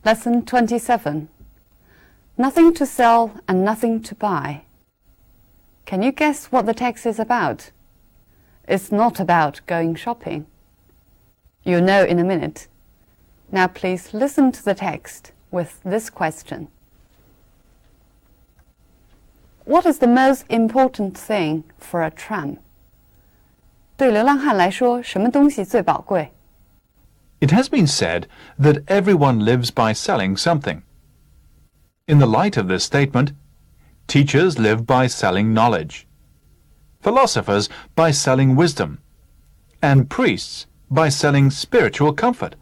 Lesson 27. Nothing to sell and nothing to buy. Can you guess what the text is about? It's not about going shopping. You'll know in a minute. Now please listen to the text with this question. What is the most important thing for a tramp? 对流浪汉来说，什么东西最宝贵？ It has been said that everyone lives by selling something. In the light of this statement, teachers live by selling knowledge, philosophers by selling wisdom, and priests by selling spiritual comfort.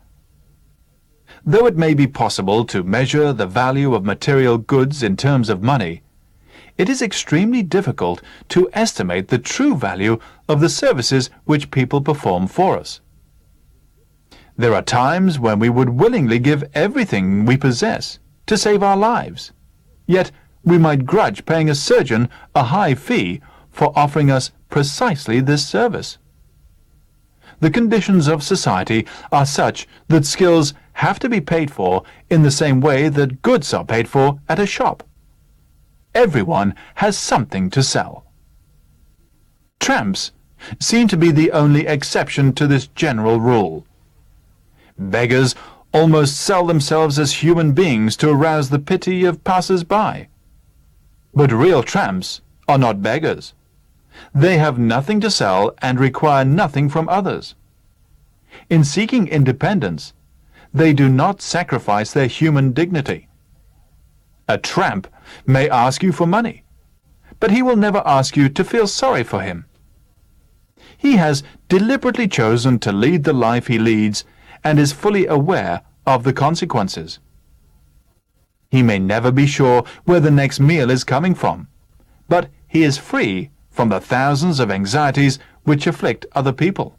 Though it may be possible to measure the value of material goods in terms of money, it is extremely difficult to estimate the true value of the services which people perform for us. There are times when we would willingly give everything we possess to save our lives, yet we might grudge paying a surgeon a high fee for offering us precisely this service. The conditions of society are such that skills have to be paid for in the same way that goods are paid for at a shop. Everyone has something to sell. Tramps seem to be the only exception to this general rule. Beggars almost sell themselves as human beings to arouse the pity of passers-by. But real tramps are not beggars. They have nothing to sell and require nothing from others. In seeking independence, they do not sacrifice their human dignity. A tramp may ask you for money, but he will never ask you to feel sorry for him. He has deliberately chosen to lead the life he leads and is fully aware of the consequences. He may never be sure where the next meal is coming from, but he is free from the thousands of anxieties which afflict other people.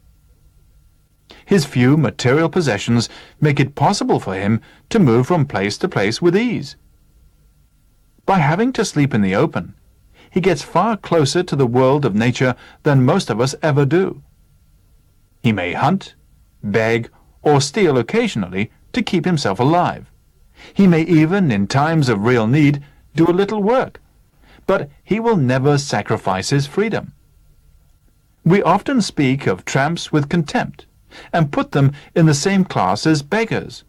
His few material possessions make it possible for him to move from place to place with ease. By having to sleep in the open, he gets far closer to the world of nature than most of us ever do. He may hunt, beg, or steal occasionally to keep himself alive. He may even, in times of real need, do a little work, but he will never sacrifice his freedom. We often speak of tramps with contempt and put them in the same class as beggars.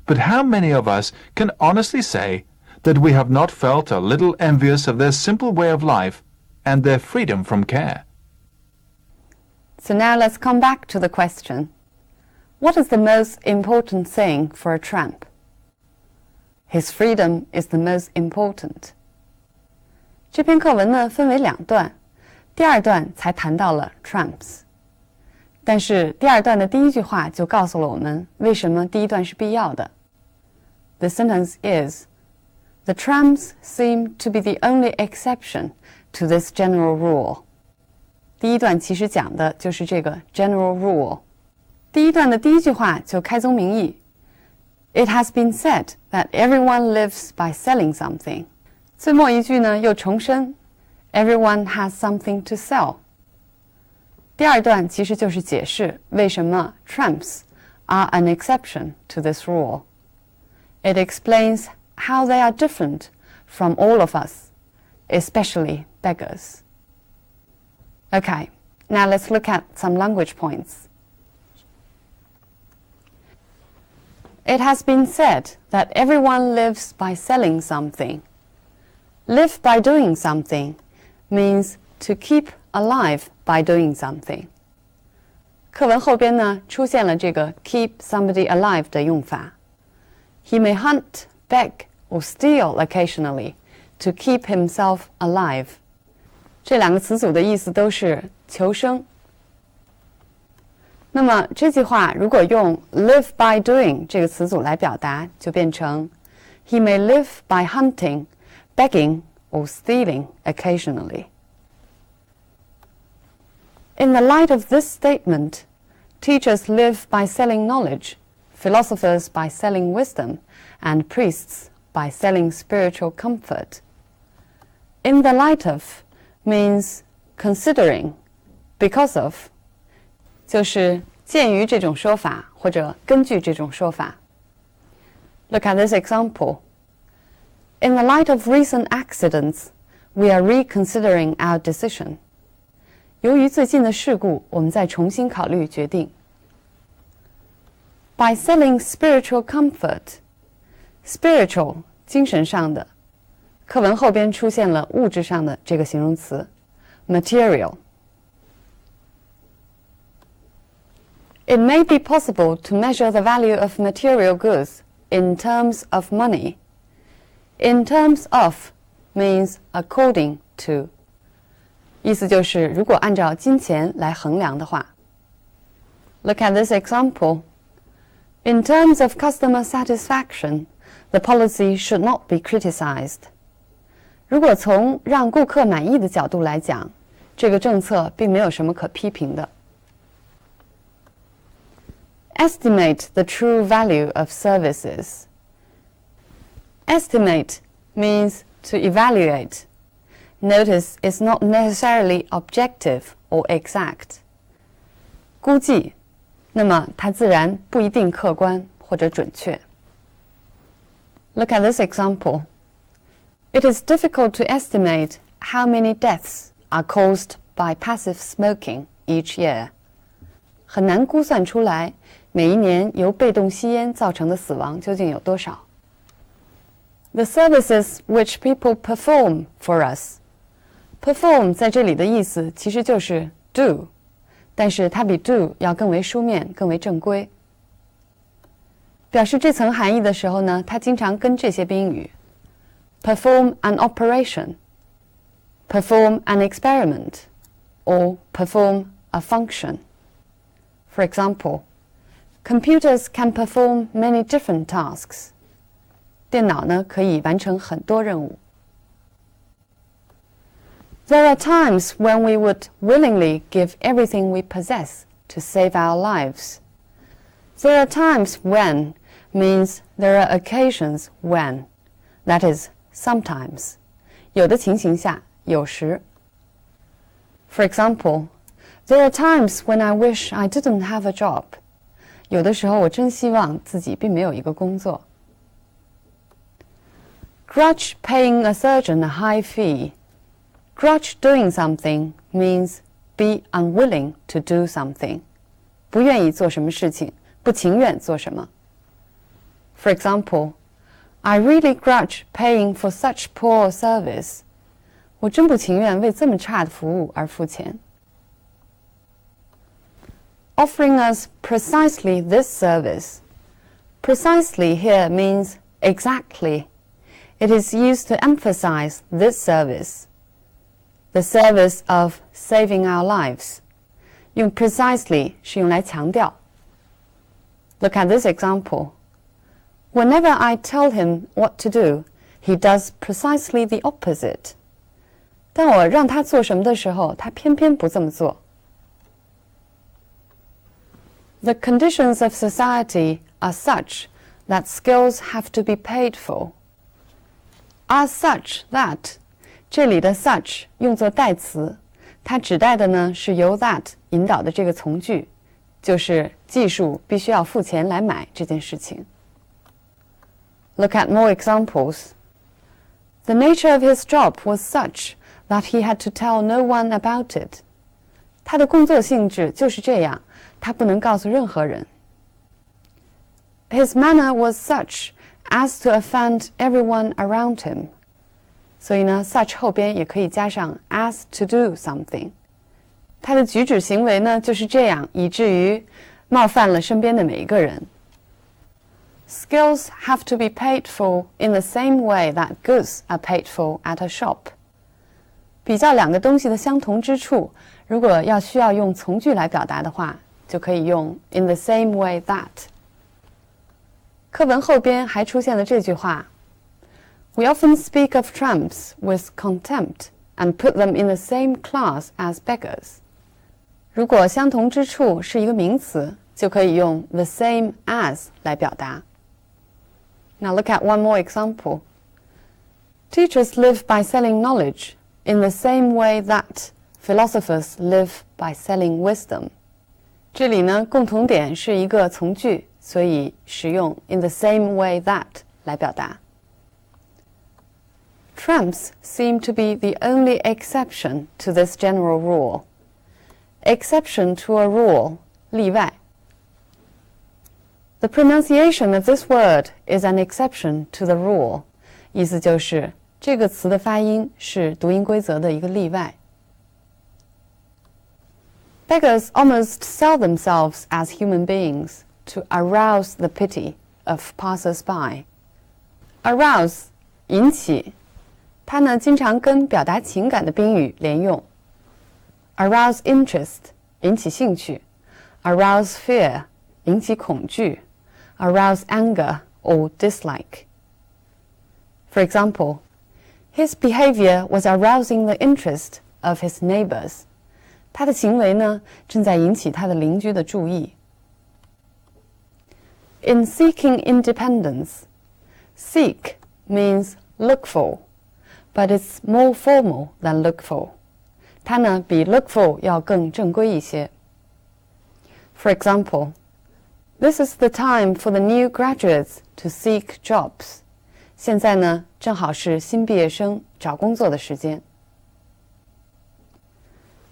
But how many of us can honestly say that we have not felt a little envious of their simple way of life and their freedom from care? So now let's come back to the question. What is the most important thing for a tramp? His freedom is the most important. 这篇课文呢分为两段，第二段才谈到了 tramps。但是第二段的第一句话就告诉了我们为什么第一段是必要的。The sentence is, "The tramps seem to be the only exception to this general rule." 第一段其实讲的就是这个 general rule。第一段的第一句话就开宗明义 It has been said that everyone lives by selling something. 最末一句呢又重申 Everyone has something to sell. 第二段其实就是解释为什么 tramps are an exception to this rule. It explains how they are different from all of us, especially beggars. Okay, now let's look at some language points. It has been said that everyone lives by selling something. Live by doing something means to keep alive by doing something. 课文后边呢出现了这个 keep somebody alive 的用法。He may hunt, beg, or steal occasionally to keep himself alive. 这两个词组的意思都是求生。那么这句话如果用 live by doing 这个词组来表达，就变成 He may live by hunting, begging, or stealing occasionally. In the light of this statement, teachers live by selling knowledge, philosophers by selling wisdom, and priests by selling spiritual comfort. In the light of means considering, because of, 就是鉴于这种说法或者根据这种说法。Look at this example. In the light of recent accidents, we are reconsidering our decision. 由于最近的事故，我们再重新考虑决定。By selling spiritual comfort, spiritual 精神上的，课文后边出现了物质上的这个形容词 material. It may be possible to measure the value of material goods in terms of money. In terms of means according to. 意思就是如果按照金钱来衡量的话。Look at this example. In terms of customer satisfaction, the policy should not be criticized. 如果从让顾客满意的角度来讲，这个政策并没有什么可批评的。Estimate the true value of services. Estimate means to evaluate. Notice it's not necessarily objective or exact. 估计，那么它自然不一定客观或者准确。Look at this example. It is difficult to estimate how many deaths are caused by passive smoking each year. 很难估算出来每一年由被动吸烟造成的死亡究竟有多少。The services which people perform for us. Perform 在这里的意思其实就是 do, 但是它比 do 要更为书面，更为正规。表示这层含义的时候呢，它经常跟这些宾语 perform an operation, perform an experiment, or perform a function. For example, computers can perform many different tasks. 电脑呢可以完成很多任务。There are times when we would willingly give everything we possess to save our lives. There are times when means there are occasions when. That is, sometimes. 有的情形下，有时。For example, there are times when I wish I didn't have a job. 有的时候我真希望自己并没有一个工作。Grudge paying a surgeon a high fee. Grudge doing something means be unwilling to do something. 不愿意做什么事情，不情愿做什么。For example, I really grudge paying for such poor service. 我真不情愿为这么差的服务而付钱。Offering us precisely this service. Precisely here means exactly. It is used to emphasize this service, the service of saving our lives. 用 precisely 是用来强调。Look at this example. Whenever I tell him what to do, he does precisely the opposite. 当我让他做什么的时候，他偏偏不这么做。The conditions of society are such that skills have to be paid for. Are such that 这里的 such 用作代词，它指代的呢是由 that 引导的这个从句，就是技术必须要付钱来买这件事情。Look at more examples. The nature of his job was such that he had to tell no one about it. 他的工作性质就是这样，他不能告诉任何人。His manner was such as to offend everyone around him. 所以呢 such 后边也可以加上 as to do something. 他的举止行为呢就是这样，以至于冒犯了身边的每一个人。Skills have to be paid for in the same way that goods are paid for at a shop. 比较两个东西的相同之处，如果需要用从句来表达的话，就可以用 in the same way that. 课文后边还出现了这句话 We often speak of tramps with contempt and put them in the same class as beggars. 如果相同之处是一个名词，就可以用 the same as 来表达。Now look at one more example. Teachers live by selling knowledge in the same way that philosophers live by selling wisdom. 这里呢，共同点是一个从句所以使用 in the same way that 来表达。Tramps seem to be the only exception to this general rule. Exception to a rule, 例外。The pronunciation of this word is an exception to the rule. 意思就是这个词的发音是读音规则的一个例外。Beggars almost sell themselves as human beings to arouse the pity of passers-by. Arouse 引起，它呢经常跟表达情感的宾语连用。Arouse interest 引起兴趣。Arouse fear 引起恐惧。Arouse anger or dislike. For example, his behavior was arousing the interest of his neighbors. 他的行为呢，正在引起他的邻居的注意。In seeking independence, seek means look for, but it's more formal than look for. 它呢，比 look for 要更正规一些。For example, this is the time for the new graduates to seek jobs. 现在呢，正好是新毕业生找工作的时间。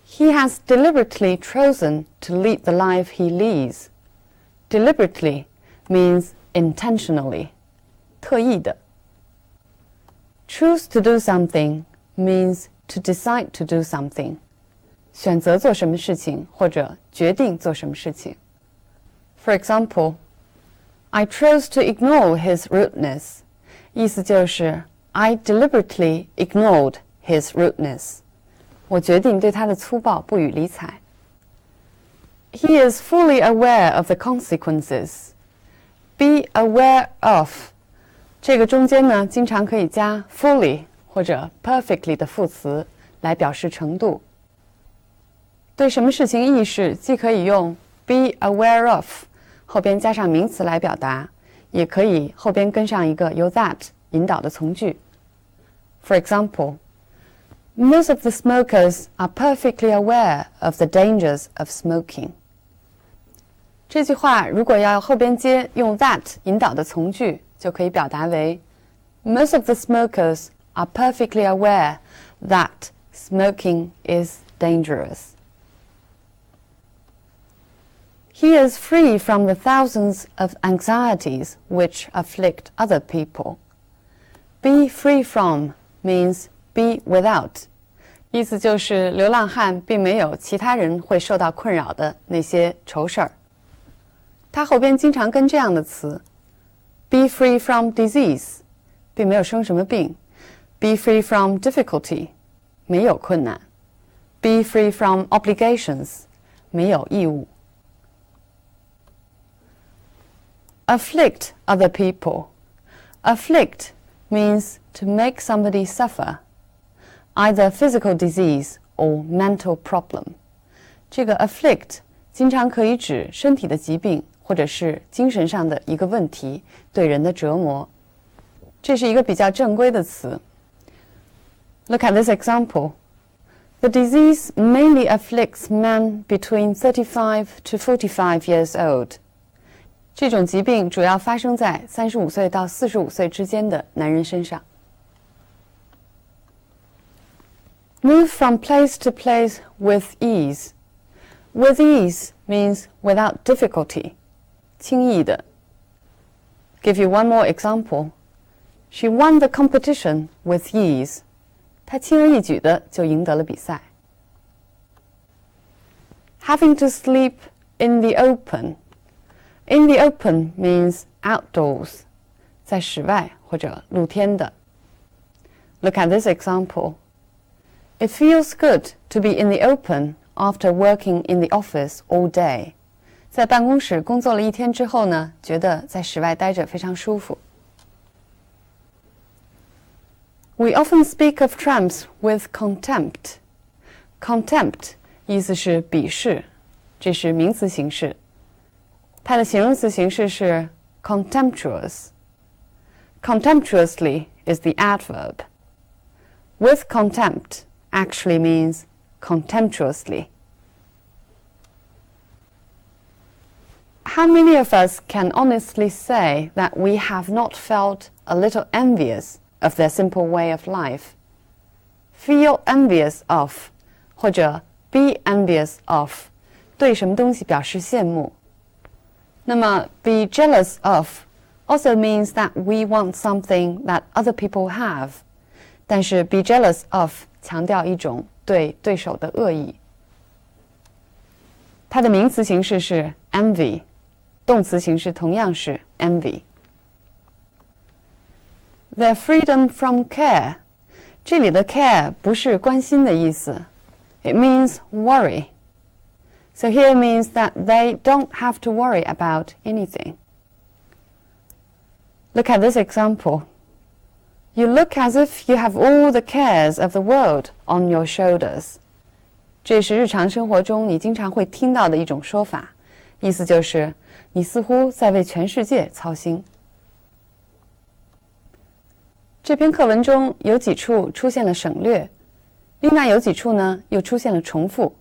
He has deliberately chosen to lead the life he leads. Deliberately means intentionally, 特意的。Choose to do something means to decide to do something. 选择做什么事情或者决定做什么事情。For example, I chose to ignore his rudeness. 意思就是 I deliberately ignored his rudeness. 我决定对他的粗暴不予理睬。He is fully aware of the consequences. Be aware of 这个中间呢，经常可以加 fully 或者 perfectly 的副词来表示程度。对什么事情意识，既可以用 be aware of 后边加上名词来表达，也可以后边跟上一个由 that 引导的从句。For example, most of the smokers are perfectly aware of the dangers of smoking. 这句话如果要后边接用 that 引导的从句，就可以表达为 Most of the smokers are perfectly aware that smoking is dangerous. He is free from the thousands of anxieties which afflict other people. Be free from means be without. 意思就是流浪汉并没有其他人会受到困扰的那些愁事儿。它后边经常跟这样的词 be free from disease 并没有生什么病 be free from difficulty 没有困难 be free from obligations 没有义务。Afflict other people. Afflict means to make somebody suffer, either physical disease or mental problem. 这个 afflict 经常可以指身体的疾病或者是精神上的一个问题对人的折磨。这是一个比较正规的词。Look at this example. The disease mainly afflicts men between 35 to 45 years old. 这种疾病主要发生在35岁到45岁之间的男人身上。Move from place to place with ease. With ease means without difficulty. 轻易的。Give you one more example. She won the competition with ease. 她轻而易举的就赢得了比赛。Having to sleep in the open. In the open means outdoors, 在室外或者露天的。Look at this example. It feels good to be in the open after working in the office all day. 在办公室工作了一天之后呢，觉得在室外待着非常舒服。We often speak of tramps with contempt. Contempt 意思是鄙视，这是名词形式。它的形容词形式是 contemptuous. Contemptuously is the adverb. With contempt actually means How many of us can honestly say that we have not felt a little envious of their simple way of life? Feel envious of 或者 be envious of 对什么东西表示羡慕。那么 be jealous of also means that we want something that other people have. 但是 be jealous of 强调一种对对手的恶意。它的名词形式是 envy， 动词形式同样是 envy。Their freedom from care， 这里的 care 不是关心的意思 ，it means worry. So here means that they don't have to worry about anything. Look at this example. You look as if you have all the cares of the world on your shoulders. 这是日常生活中你经常会听到的一种说法，意思就是你似乎在为全世界操心。这篇课文中有几处出现了省略，另外有几处呢又出现了重复。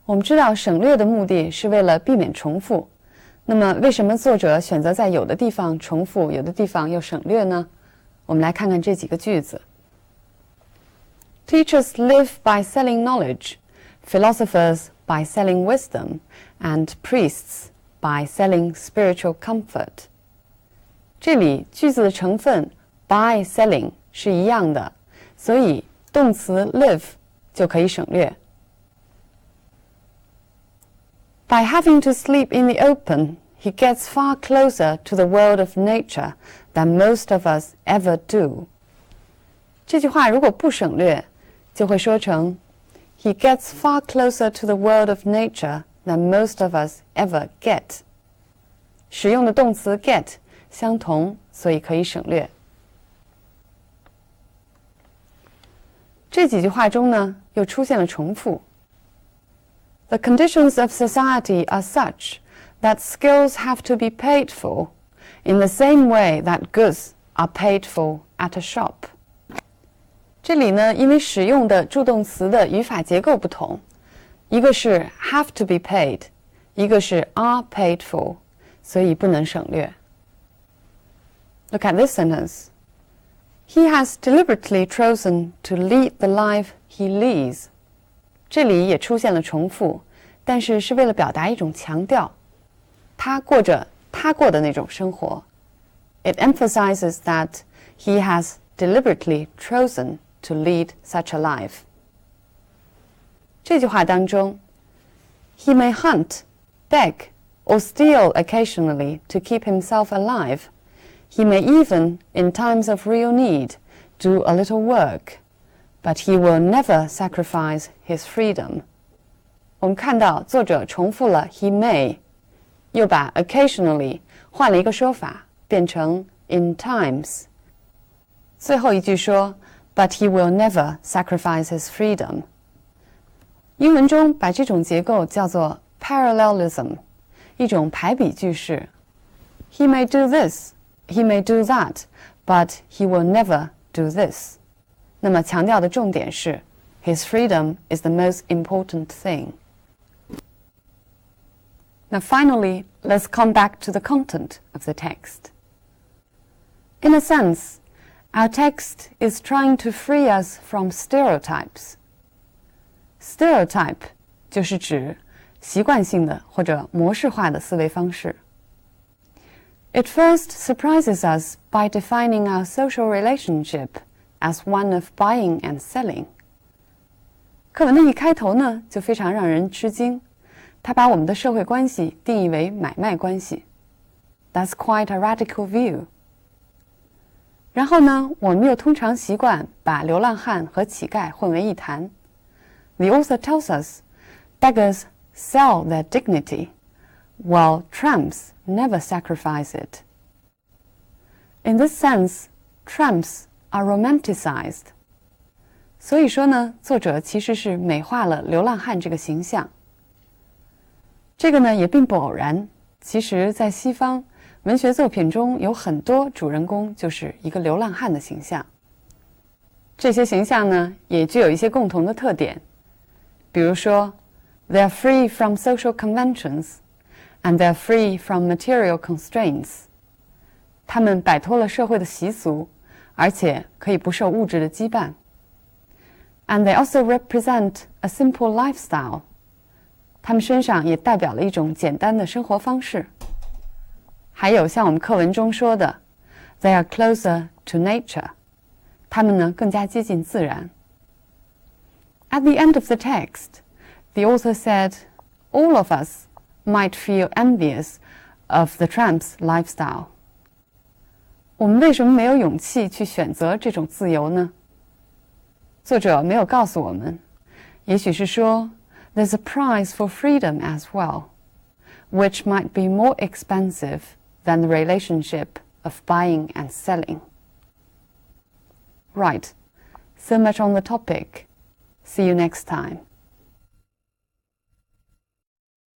我们知道省略的目的是为了避免重复，那么为什么作者选择在有的地方重复，有的地方又省略呢？我们来看看这几个句子。Teachers live by selling knowledge, philosophers by selling wisdom, and priests by selling spiritual comfort. 这里句子的成分 by selling 是一样的，所以动词 live 就可以省略。By having to sleep in the open, he gets far closer to the world of nature than most of us ever do. 这句话如果不省略，就会说成 He gets far closer to the world of nature than most of us ever get. 使用的动词 get 相同，所以可以省略。这几句话中呢，又出现了重复。The conditions of society are such that skills have to be paid for in the same way that goods are paid for at a shop. 这里呢，因为使用的助动词的语法结构不同，一个是 have to be paid， 一个是 are paid for， 所以不能省略。Look at this sentence. He has deliberately chosen to lead the life he leads. 这里也出现了重复，但是是为了表达一种强调，他过着他过的那种生活。It emphasizes that he has deliberately chosen to lead such a life. 这句话当中 He may hunt, beg, or steal occasionally to keep himself alive. He may even, in times of real need, do a little work, but he will never sacrifice his freedom. 我们看到作者重复了 he may， 又把 occasionally 换了一个说法，变成 in times。最后一句说 but he will never sacrifice his freedom. 英文中把这种结构叫做 parallelism， 一种排比句式。He may do this, he may do that, but he will never do this. 那么强调的重点是 his freedom is the most important thing. Now finally, let's come back to the content of the text. In a sense, our text is trying to free us from stereotypes. Stereotype 就是指习惯性的或者模式化的思维方式。It first surprises us by defining our social relationship as one of buying and selling. 课文的一开头呢，就非常让人吃惊，他把我们的社会关系定义为买卖关系。That's quite a radical view. 然后呢，我们又通常习惯把流浪汉和乞丐混为一谈。The author tells us beggars sell their dignity, while tramps never sacrifice it. In this sense, tramps are romanticized. 所以说呢，作者其实是美化了流浪汉这个形象。这个呢也并不偶然，其实在西方文学作品中有很多主人公就是一个流浪汉的形象。这些形象呢也具有一些共同的特点，比如说 they are free from social conventions and they're free from material constraints. 他们摆脱了社会的习俗，而且可以不受物质的羁绊。And they also represent a simple lifestyle. 他们身上也代表了一种简单的生活方式。还有像我们课文中说的 ，they are closer to nature. 他们呢更加接近自然。At the end of the text, the author said, all of us might feel envious of the tramp's lifestyle. 我们为什么没有勇气去选择这种自由呢？作者没有告诉我们，也许是说 there's a price for freedom as well, which might be more expensive than the relationship of buying and selling. Right, so much on the topic. See you next time.